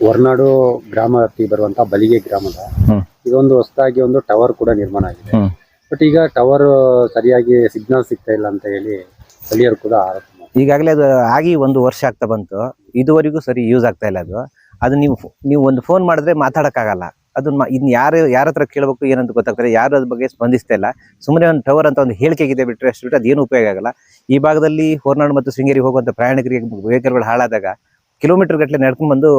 ಹೊರನಾಡು ಗ್ರಾಮಕ್ಕೆ ಬರುವಂತ ಬಲಿಗೆ ಗ್ರಾಮದ ಇದೊಂದು ಹೊಸದಾಗಿ ಒಂದು ಟವರ್ ಕೂಡ ನಿರ್ಮಾಣ ಆಗಿದೆ. ಬಟ್ ಈಗ ಟವರ್ ಸರಿಯಾಗಿ ಸಿಗ್ನಲ್ ಸಿಗ್ತಾ ಇಲ್ಲ ಅಂತ ಹೇಳಿ ಸ್ಥಳೀಯರು ಕೂಡ ಆರೋಪ ಮಾಡ್ತಾರೆ. ಈಗಾಗಲೇ ಅದು ಆಗಿ 1 ವರ್ಷ ಆಗ್ತಾ ಬಂತು, ಇದುವರೆಗೂ ಸರಿ ಯೂಸ್ ಆಗ್ತಾ ಇಲ್ಲ. ಅದು ನೀವು ಒಂದು ಫೋನ್ ಮಾಡಿದ್ರೆ ಮಾತಾಡಕ್ಕಾಗಲ್ಲ. ಅದನ್ನ ಇನ್ನು ಯಾರ ಹತ್ರ ಕೇಳಬೇಕು ಏನಂತ ಗೊತ್ತಾಗ್ತದೆ, ಯಾರು ಅದ್ರ ಬಗ್ಗೆ ಸ್ಪಂದಿಸ್ತಾ ಇಲ್ಲ. ಸುಮ್ಮನೆ ಒಂದು ಟವರ್ ಅಂತ ಒಂದು ಹೇಳಿಕೆಗಿದೆ ಬಿಟ್ಟರೆ ಅಷ್ಟು ಬಿಟ್ಟು ಅದೇನು ಉಪಯೋಗ ಆಗಲ್ಲ. ಈ ಭಾಗದಲ್ಲಿ ಹೊರನಾಡು ಮತ್ತು ಶೃಂಗೇರಿ ಹೋಗುವಂಥ ಪ್ರಯಾಣಿಕರಿಗೆ ವೆಹಿಕಲ್ಗಳು ಹಾಳಾದಾಗ ಕಿಲೋಮೀಟರ್ ಗಟ್ಟಲೆ ನಡ್ಕೊಂಡು ಬಂದು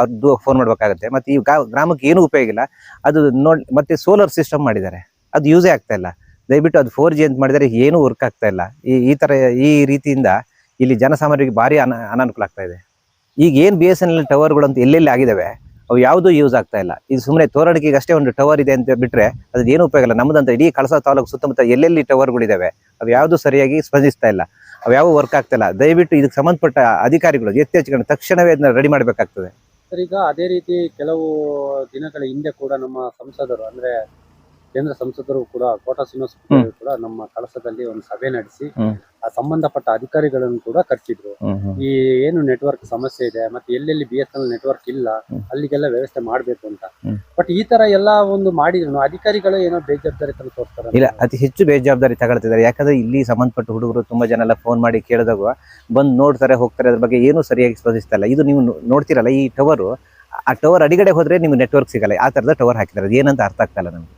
ಅದು ಫೋನ್ ಮಾಡ್ಬೇಕಾಗತ್ತೆ. ಮತ್ತೆ ಈ ಗ್ರಾಮಕ್ಕೆ ಏನು ಉಪಯೋಗ ಇಲ್ಲ. ಅದು ಮತ್ತೆ ಸೋಲಾರ್ ಸಿಸ್ಟಮ್ ಮಾಡಿದ್ದಾರೆ, ಅದು ಯೂಸೇ ಆಗ್ತಾ ಇಲ್ಲ. ದಯವಿಟ್ಟು ಅದು 4G ಅಂತ ಮಾಡಿದರೆ ಏನೂ ವರ್ಕ್ ಆಗ್ತಾ ಇಲ್ಲ. ಈ ರೀತಿಯಿಂದ ಇಲ್ಲಿ ಜನಸಾಮಾನ್ಯರಿಗೆ ಭಾರಿ ಅನಾನುಕೂಲ ಆಗ್ತಾ ಇದೆ. ಈಗ ಏನು BSNL ಟವರ್ಗಳು ಅಂತ ಎಲ್ಲೆಲ್ಲಿ ಆಗಿದ್ದಾವೆ ಅವು ಯಾವುದೂ ಯೂಸ್ ಆಗ್ತಾ ಇಲ್ಲ. ಇದು ಸುಮ್ಮನೆ ತೋರಣಿಕೆಗೆ ಅಷ್ಟೇ ಒಂದು ಟವರ್ ಇದೆ ಅಂತ ಬಿಟ್ಟರೆ ಅದು ಏನು ಉಪಯೋಗ ಇಲ್ಲ. ನಮ್ಮದಂತ ಇಡೀ ಕಳಸಾ ತಾಲೂಕು ಸುತ್ತಮುತ್ತ ಎಲ್ಲೆಲ್ಲಿ ಟವರ್ಗಳಿದ್ದಾವೆ ಅವು ಯಾವುದು ಸರಿಯಾಗಿ ಸ್ಪಂದಿಸ್ತಾ ಇಲ್ಲ, ಅವು ಯಾವ ವರ್ಕ್ ಆಗ್ತಾ ಇಲ್ಲ. ದಯವಿಟ್ಟು ಇದಕ್ಕೆ ಸಂಬಂಧಪಟ್ಟ ಅಧಿಕಾರಿಗಳು ಎಚ್ಚೆತ್ಕೊಂಡು ತಕ್ಷಣವೇ ಅದನ್ನ ರೆಡಿ ಮಾಡಬೇಕಾಗ್ತದೆ. ಸರ್, ಈಗ ಅದೇ ರೀತಿ ಕೆಲವು ದಿನಗಳ ಹಿಂದೆ ಕೂಡ ನಮ್ಮ ಸಂಸದರು ಅಂದ್ರೆ ಕೇಂದ್ರ ಸಂಸದರು ಕೂಡ ಕೋಟಾ ಶ್ರೀನಿವಾಸ ಕೂಡ ನಮ್ಮ ಕಳಸದಲ್ಲಿ ಒಂದು ಸಭೆ ನಡೆಸಿ ಆ ಸಂಬಂಧಪಟ್ಟ ಅಧಿಕಾರಿಗಳನ್ನು ಕೂಡ ಕರೆಸಿದ್ರು. ಈ ಏನು ನೆಟ್ವರ್ಕ್ ಸಮಸ್ಯೆ ಇದೆ ಮತ್ತೆ ಎಲ್ಲೆಲ್ಲಿ BSNL ನೆಟ್ವರ್ಕ್ ಇಲ್ಲ ಅಲ್ಲಿಗೆಲ್ಲ ವ್ಯವಸ್ಥೆ ಮಾಡ್ಬೇಕು ಅಂತ. ಬಟ್ ಈ ತರ ಎಲ್ಲ ಒಂದು ಮಾಡಿದ್ರು ಅಧಿಕಾರಿಗಳು ಏನೋ ಬೇಜವಾಬ್ದಾರಿತನ ತೋರಿಸ್ತಾರೆ. ಇಲ್ಲ, ಅತಿ ಹೆಚ್ಚು ಬೇಜವಾಬ್ದಾರಿ ತಗೊಳ್ತಿದ್ದಾರೆ. ಯಾಕಂದ್ರೆ ಇಲ್ಲಿ ಸಂಬಂಧಪಟ್ಟ ಹುಡುಗರು ತುಂಬಾ ಜನ ಎಲ್ಲ ಫೋನ್ ಮಾಡಿ ಕೇಳಿದಾಗ ಬಂದು ನೋಡ್ತಾರೆ, ಹೋಗ್ತಾರೆ. ಅದ್ರ ಬಗ್ಗೆ ಏನು ಸರಿಯಾಗಿ ಸ್ಪಂದಿಸ್ತಾ ಇಲ್ಲ. ಇದು ನೀವು ನೋಡ್ತಿರಲ್ಲ, ಈ ಟವರು, ಆ ಟವರ್ ಅಡಿಗಡೆ ಹೋದ್ರೆ ನಿಮ್ಗೆ ನೆಟ್ವರ್ಕ್ ಸಿಗಲ್ಲ. ಆ ತರದ ಟವರ್ ಹಾಕಿದ್ದಾರೆ. ಏನಂತ ಅರ್ಥ ಆಗ್ತಾ ಇಲ್ಲ ನಮ್ಗೆ.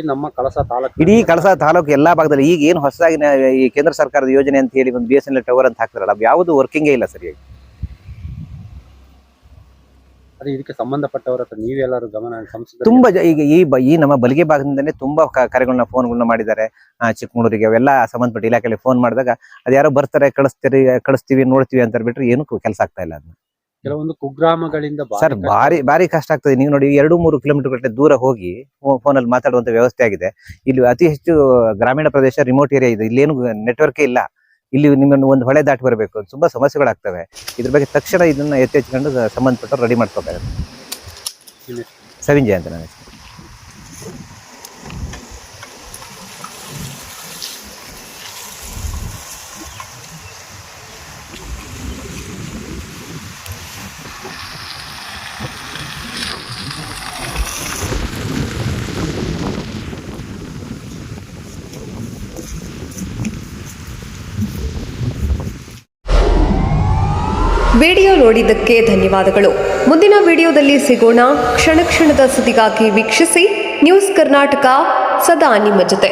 ನಮ್ಮ ಕಳಸಾ ತಾಲೂಕು, ಇಡೀ ಕಳಸಾ ತಾಲೂಕು ಎಲ್ಲಾ ಭಾಗದಲ್ಲಿ ಈಗ ಏನು ಹೊಸದಾಗಿ ಈ ಕೇಂದ್ರ ಸರ್ಕಾರದ ಯೋಜನೆ ಅಂತ ಹೇಳಿ ಒಂದು BSNL ಟವರ್ ಅಂತ ಹಾಕ್ತಾರಲ್ಲ, ಯಾವುದು ವರ್ಕಿಂಗೇ ಇಲ್ಲ ಸರಿಯಾಗಿ. ಅದೇ ಇದಕ್ಕೆ ಸಂಬಂಧಪಟ್ಟವರ ಹತ್ರ ನೀವೆಲ್ಲರೂ ಗಮನ ತುಂಬಾ ಈಗ ಈ ನಮ್ಮ ಬಲಿಗೆ ಭಾಗದಿಂದನೇ ತುಂಬಾ ಕರೆಗಳನ್ನ ಫೋನ್ಗಳನ್ನ ಮಾಡಿದ್ದಾರೆ. ಚಿಕ್ಕಮಗಳೂರಿಗೆ ಅವೆಲ್ಲ ಸಂಬಂಧಪಟ್ಟ ಇಲಾಖೆಯಲ್ಲಿ ಫೋನ್ ಮಾಡಿದಾಗ ಅದು ಯಾರೋ ಬರ್ತಾರೆ, ಕಳಿಸ್ತೀವಿ, ನೋಡ್ತೀವಿ ಅಂತ ಬಿಟ್ರೆ ಏನು ಕೆಲಸ ಆಗ್ತಾ ಇಲ್ಲ. ಅದನ್ನ ಕೆಲವೊಂದು ಕುಗ್ರಾಮಗಳಿಂದ ಸರ್ ಭಾರಿ ಕಷ್ಟ ಆಗ್ತದೆ. ನೀವು ನೋಡಿ 2-3 ಕಿಲೋಮೀಟರ್ ಗಟ್ಟಲೆ ದೂರ ಹೋಗಿ ಫೋನಲ್ಲಿ ಮಾತಾಡುವಂತ ವ್ಯವಸ್ಥೆ ಆಗಿದೆ. ಇಲ್ಲಿ ಅತಿ ಹೆಚ್ಚು ಗ್ರಾಮೀಣ ಪ್ರದೇಶ, ರಿಮೋಟ್ ಏರಿಯಾ ಇದೆ. ಇಲ್ಲೇನು ನೆಟ್ವರ್ಕೇ ಇಲ್ಲ. ಇಲ್ಲಿ ನಿಮ್ಮನ್ನು ಒಂದು ಹೊಳೆ ದಾಟಿ ಬರಬೇಕು, ತುಂಬಾ ಸಮಸ್ಯೆಗಳಾಗ್ತವೆ. ಇದ್ರ ಬಗ್ಗೆ ತಕ್ಷಣ ಇದನ್ನ ಎಚ್ಚೆತ್ಕೊಂಡು ಸಂಬಂಧಪಟ್ಟರು ರೆಡಿ ಮಾಡ್ಕೋಬೇಕಾಗುತ್ತೆ. ಸವಿಂಜಯ್ ಅಂತ ನನ್ನ ಹೆಸರು. ವಿಡಿಯೋ ನೋಡಿದ್ದಕ್ಕೆ ಧನ್ಯವಾದಗಳು. ಮುಂದಿನ ವಿಡಿಯೋದಲ್ಲಿ ಸಿಗೋಣ. ಕ್ಷಣ ಕ್ಷಣದ ಸುದ್ದಿಗಾಗಿ ವೀಕ್ಷಿಸಿ ನ್ಯೂಸ್ ಕರ್ನಾಟಕ, ಸದಾ ನಿಮ್ಮ ಜೊತೆ.